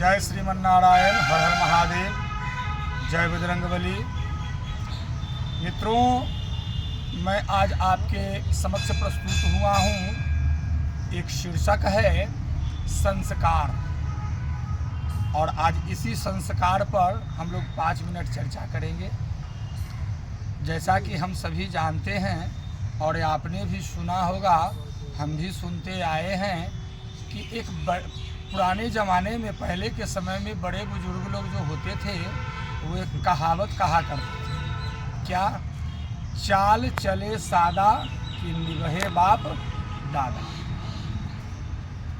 जय श्रीमन्नारायण, हर हर महादेव, जय बजरंगबली। मित्रों, मैं आज आपके समक्ष प्रस्तुत हुआ हूँ। एक शीर्षक है संस्कार, और आज इसी संस्कार पर हम लोग 5 मिनट चर्चा करेंगे। जैसा कि हम सभी जानते हैं और आपने भी सुना होगा, हम भी सुनते आए हैं कि एक पुराने ज़माने में, पहले के समय में बड़े बुजुर्ग लोग जो होते थे वो एक कहावत कहा करते थे। क्या? चाल चले सादा कि निभे बाप दादा।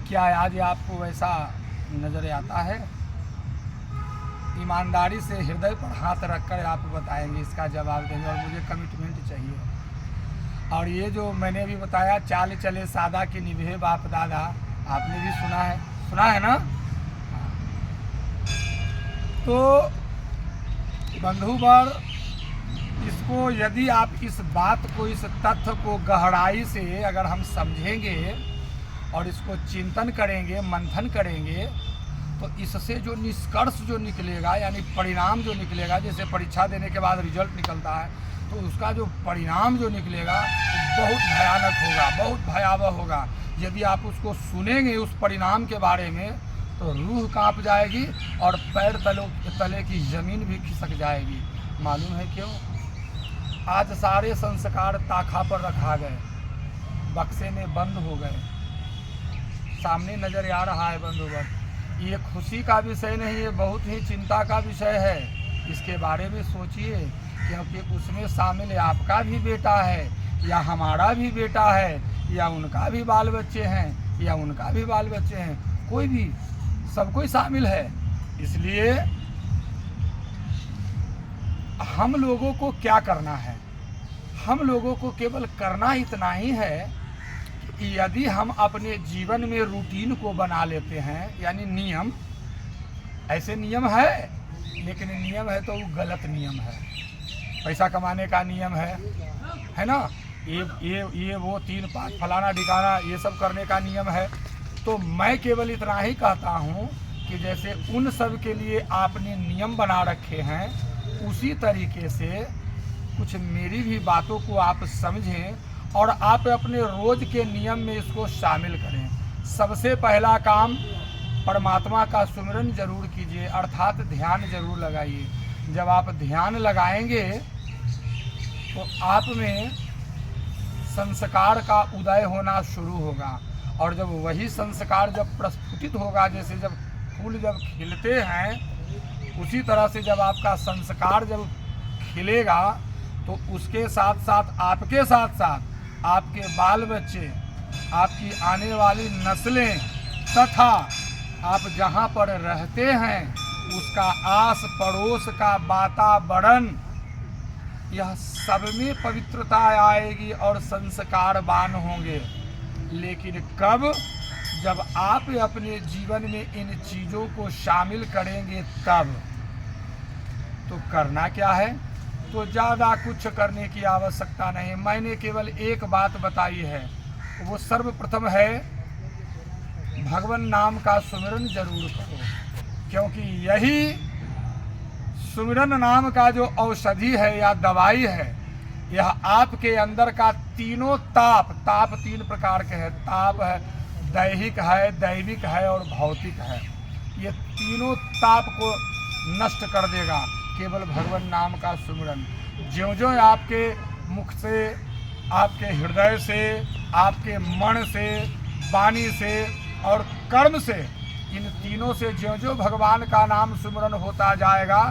क्या आज आपको वैसा नज़र आता है? ईमानदारी से हृदय पर हाथ रखकर आप बताएंगे, इसका जवाब देंगे, और मुझे कमिटमेंट चाहिए। और ये जो मैंने भी बताया, चाल चले सादा कि निभे बाप दादा, आपने भी सुना है ना? तो बंधुवर, इसको यदि आप इस बात को, इस तथ्य को गहराई से अगर हम समझेंगे और इसको चिंतन करेंगे, मंथन करेंगे, तो इससे जो निष्कर्ष जो निकलेगा, यानी परिणाम जो निकलेगा, जैसे परीक्षा देने के बाद रिजल्ट निकलता है, तो उसका जो परिणाम जो निकलेगा वो बहुत भयानक होगा, बहुत भयावह होगा। यदि आप उसको सुनेंगे उस परिणाम के बारे में, तो रूह कांप जाएगी और पैर तले की ज़मीन भी खिसक जाएगी। मालूम है क्यों? आज सारे संस्कार ताखा पर रखा गए, बक्से में बंद हो गए। सामने नज़र आ रहा है बंधुवर, ये खुशी का विषय नहीं है, बहुत ही चिंता का विषय है। इसके बारे में सोचिए, क्योंकि उसमें शामिल आपका भी बेटा है, या हमारा भी बेटा है, या उनका भी बाल बच्चे हैं, या उनका भी बाल बच्चे हैं, कोई भी, सब कोई शामिल है। इसलिए हम लोगों को क्या करना है? हम लोगों को केवल करना इतना ही है कि यदि हम अपने जीवन में रूटीन को बना लेते हैं, यानी नियम, ऐसे नियम है, लेकिन नियम है तो वो गलत नियम है। पैसा कमाने का नियम है ना, ये वो 3-5 फलाना ठिकाना, ये सब करने का नियम है। तो मैं केवल इतना ही कहता हूँ कि जैसे उन सब के लिए आपने नियम बना रखे हैं, उसी तरीके से कुछ मेरी भी बातों को आप समझें और आप अपने रोज़ के नियम में इसको शामिल करें। सबसे पहला काम, परमात्मा का सुमिरन जरूर कीजिए, अर्थात ध्यान जरूर लगाइए। जब आप ध्यान लगाएंगे तो आप में संस्कार का उदय होना शुरू होगा, और जब वही संस्कार जब प्रस्फुटित होगा, जैसे जब फूल जब खिलते हैं, उसी तरह से जब आपका संस्कार जब खिलेगा, तो उसके साथ साथ आपके साथ साथ आपके बाल बच्चे, आपकी आने वाली नस्लें, तथा आप जहाँ पर रहते हैं उसका आस पड़ोस का वातावरण, यह सब में पवित्रता आएगी और संस्कारवान होंगे। लेकिन कब? जब आप अपने जीवन में इन चीज़ों को शामिल करेंगे तब। तो करना क्या है? तो ज़्यादा कुछ करने की आवश्यकता नहीं। मैंने केवल एक बात बताई है, वो सर्वप्रथम है, भगवान नाम का सुमिरन जरूर करो, क्योंकि यही सुमिरन नाम का जो औषधि है या दवाई है, यह आपके अंदर का तीनों ताप 3 प्रकार के हैं। ताप है, दैहिक है, दैविक है और भौतिक है। ये तीनों ताप को नष्ट कर देगा केवल भगवान नाम का सुमिरन। ज्यों-ज्यों आपके मुख से, आपके हृदय से, आपके मन से, वाणी से और कर्म से, इन तीनों से ज्यों-ज्यों भगवान का नाम सुमिरन होता जाएगा,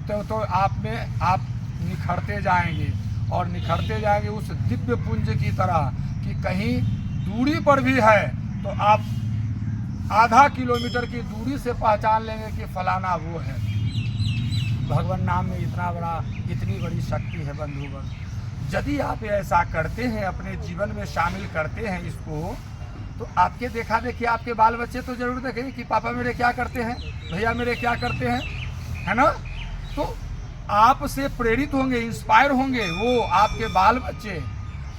तो आप में आप निखरते जाएंगे, और निखरते जाएंगे उस दिव्य पुंज की तरह कि कहीं दूरी पर भी है तो आप आधा किलोमीटर की दूरी से पहचान लेंगे कि फलाना वो है। भगवान नाम में इतनी बड़ी शक्ति है बंधुवर। यदि आप ऐसा करते हैं, अपने जीवन में शामिल करते हैं इसको, तो आपके देखा देखी आपके बाल बच्चे तो जरूर देखेंगे कि पापा मेरे क्या करते हैं, भैया मेरे क्या करते हैं, है ना? तो आपसे प्रेरित होंगे, इंस्पायर होंगे वो आपके बाल बच्चे।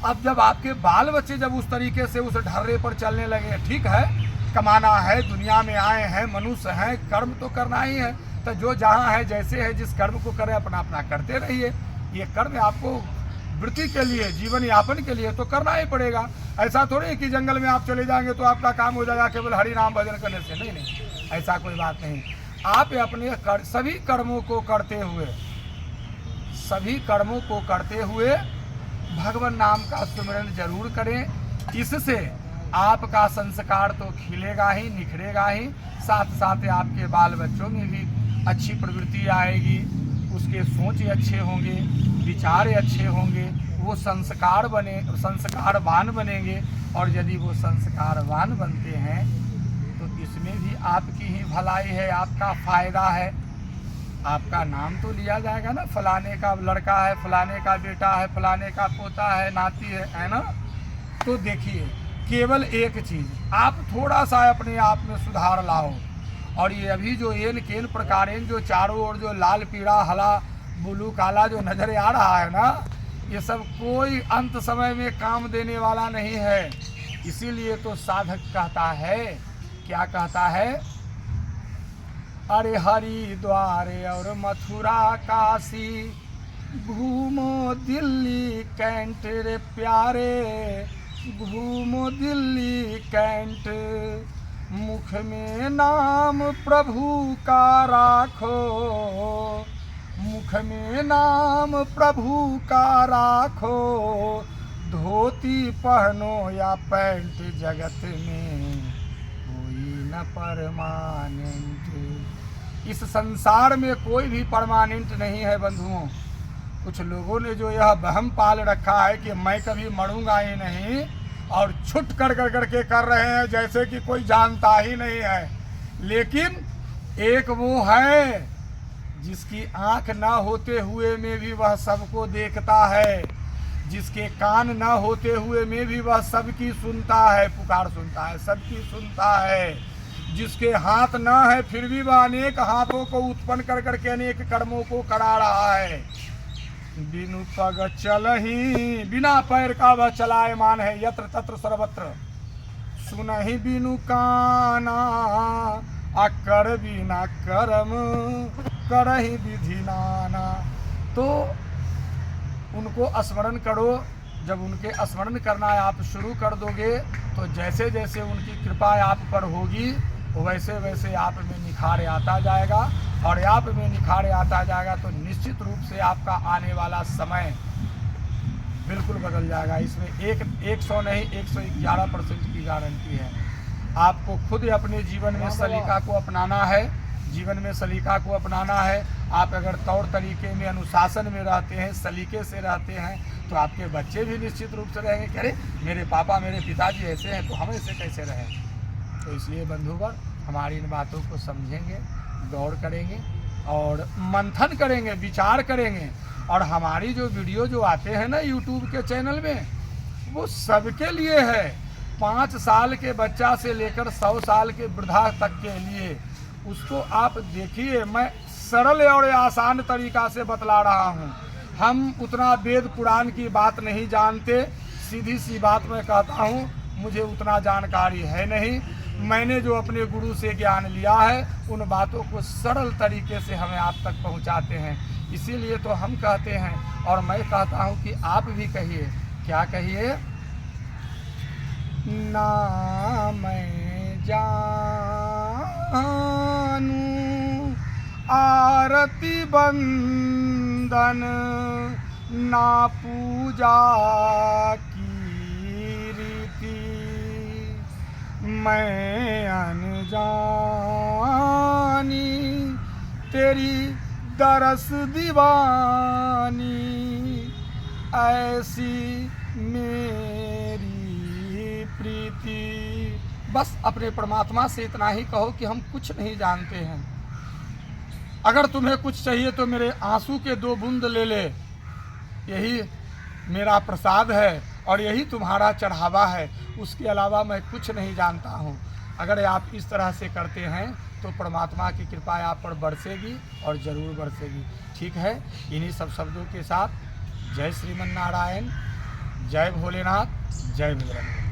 अब जब आपके बाल बच्चे जब उस तरीके से उस ढर्रे पर चलने लगे, ठीक है, कमाना है, दुनिया में आए हैं, मनुष्य हैं, कर्म तो करना ही है। तो जो जहाँ है, जैसे है, जिस कर्म को करें अपना अपना करते रहिए। ये कर्म आपको वृत्ति के लिए, जीवन यापन के लिए तो करना ही पड़ेगा। ऐसा थोड़ी है कि जंगल में आप चले जाएंगे तो आपका काम हो जाएगा केवल हरि नाम भजन करने से। नहीं नहीं, ऐसा कोई बात नहीं। आप अपने सभी कर्मों को करते हुए भगवान नाम का स्मरण जरूर करें। इससे आपका संस्कार तो खिलेगा ही, निखरेगा ही, साथ साथ आपके बाल बच्चों में भी अच्छी प्रवृत्ति आएगी, उसके सोच अच्छे होंगे, विचार अच्छे होंगे, वो संस्कारवान बनेंगे। और यदि वो संस्कारवान बनते हैं तो इसमें भी आपकी ही भलाई है, आपका फायदा है। आपका नाम तो लिया जाएगा ना, फलाने का लड़का है, फलाने का बेटा है, फलाने का पोता है, नाती है ना। तो देखिए, केवल एक चीज़ आप थोड़ा सा अपने आप में सुधार लाओ, और ये अभी जो एन केन प्रकार जो चारों ओर जो लाल पीला हला ब्लू काला जो नजर आ रहा है ना, ये सब कोई अंत समय में काम देने वाला नहीं है। इसीलिए तो साधक कहता है, क्या कहता है, अरे हरिद्वार और मथुरा काशी घूमो दिल्ली कैंट रे प्यारे, घूमो दिल्ली कैंट, मुख में नाम प्रभु का राखो, मुख में नाम प्रभु का राखो, धोती पहनो या पैंट, जगत में कोई न परमानेंट। इस संसार में कोई भी परमानेंट नहीं है बंधुओं। कुछ लोगों ने जो यह वहम पाल रखा है कि मैं कभी मरूंगा ही नहीं, और छुट करके कर रहे हैं जैसे कि कोई जानता ही नहीं है। लेकिन एक वो है जिसकी आंख ना होते हुए में भी वह सबको देखता है, जिसके कान ना होते हुए में भी वह सबकी सुनता है, पुकार सुनता है, सबकी सुनता है, जिसके हाथ ना है फिर भी वह अनेक हाथों को उत्पन्न करके अनेक कर्मों को करा रहा है। बिनु पग चलही, बिना पैर का वह चलायमान है, यत्र तत्र सर्वत्र। सुनहि बिनु काना, अकर बिना कर्म, करहि विधि नाना। तो उनको स्मरण करो। जब उनके स्मरण करना आप शुरू कर दोगे तो जैसे जैसे उनकी कृपा आप पर होगी वैसे वैसे आप में निखार आता जाएगा, और आप में निखार आता जाएगा तो निश्चित रूप से आपका आने वाला समय बिल्कुल बदल जाएगा। इसमें 100 नहीं 111% की गारंटी है। आपको खुद अपने जीवन में सलीका को अपनाना है, जीवन में सलीका को अपनाना है। आप अगर तौर तरीके में अनुशासन में रहते हैं, सलीके से रहते हैं, तो आपके बच्चे भी निश्चित रूप से रहेंगे कि अरे मेरे पापा मेरे पिताजी ऐसे हैं तो हम ऐसे कैसे रहें। तो इसलिए बंधुवर हमारी इन बातों को समझेंगे, गौर करेंगे और मंथन करेंगे, विचार करेंगे। और हमारी जो वीडियो जो आते हैं ना यूट्यूब के चैनल में, वो सबके लिए है। 5 साल के बच्चा से लेकर 100 साल के वृद्धा तक के लिए। उसको आप देखिए, मैं सरल और आसान तरीका से बतला रहा हूँ। हम उतना वेद पुराण की बात नहीं जानते, सीधी सी बात मैं कहता हूँ, मुझे उतना जानकारी है नहीं। मैंने जो अपने गुरु से ज्ञान लिया है उन बातों को सरल तरीके से हमें आप तक पहुँचाते हैं। इसीलिए तो हम कहते हैं, और मैं कहता हूँ कि आप भी कहिए। क्या कहिए? ना मैं जानू आरती बंदन, ना पूजा की रीति, मैं अनजानी तेरी दरस दीवानी, ऐसी मेरी प्रीति। बस अपने परमात्मा से इतना ही कहो कि हम कुछ नहीं जानते हैं। अगर तुम्हें कुछ चाहिए तो मेरे आंसू के 2 बूंद ले ले, यही मेरा प्रसाद है और यही तुम्हारा चढ़ावा है। उसके अलावा मैं कुछ नहीं जानता हूँ। अगर आप इस तरह से करते हैं तो परमात्मा की कृपा आप पर बरसेगी और ज़रूर बरसेगी। ठीक है, इन्हीं सब शब्दों के साथ जय श्रीमन नारायण, जय भोलेनाथ, जय बजरंग।